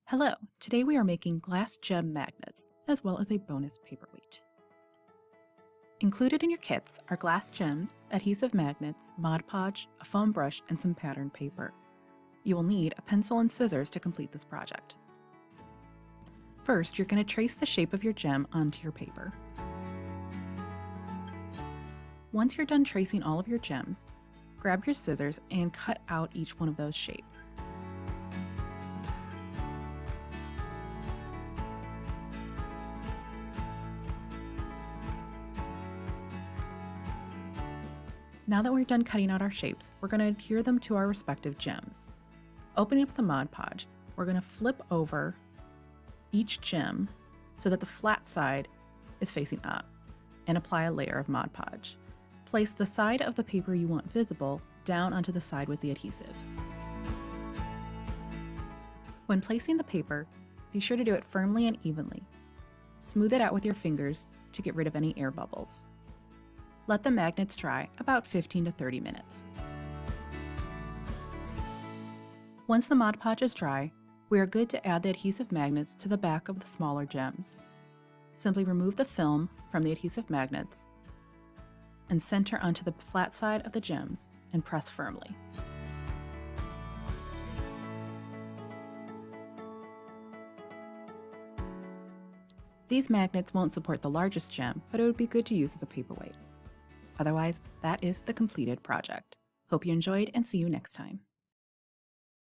Hello, today we are making glass gem magnets, as well as a bonus paperweight. Included in your kits are glass gems, adhesive magnets, Mod Podge, a foam brush, and some patterned paper. You will need a pencil and scissors to complete this project. First, you're going to trace the shape of your gem onto your paper. Once you're done tracing all of your gems, grab your scissors and cut out each one of those shapes. Now that we're done cutting out our shapes, we're going to adhere them to our respective gems. Opening up the Mod Podge, we're going to flip over each gem so that the flat side is facing up and apply a layer of Mod Podge. Place the side of the paper you want visible down onto the side with the adhesive. When placing the paper, be sure to do it firmly and evenly. Smooth it out with your fingers to get rid of any air bubbles. Let the magnets dry about 15 to 30 minutes. Once the Mod Podge is dry, we are good to add the adhesive magnets to the back of the smaller gems. Simply remove the film from the adhesive magnets and center onto the flat side of the gems and press firmly. These magnets won't support the largest gem, but it would be good to use as a paperweight. Otherwise, that is the completed project. Hope you enjoyed and see you next time.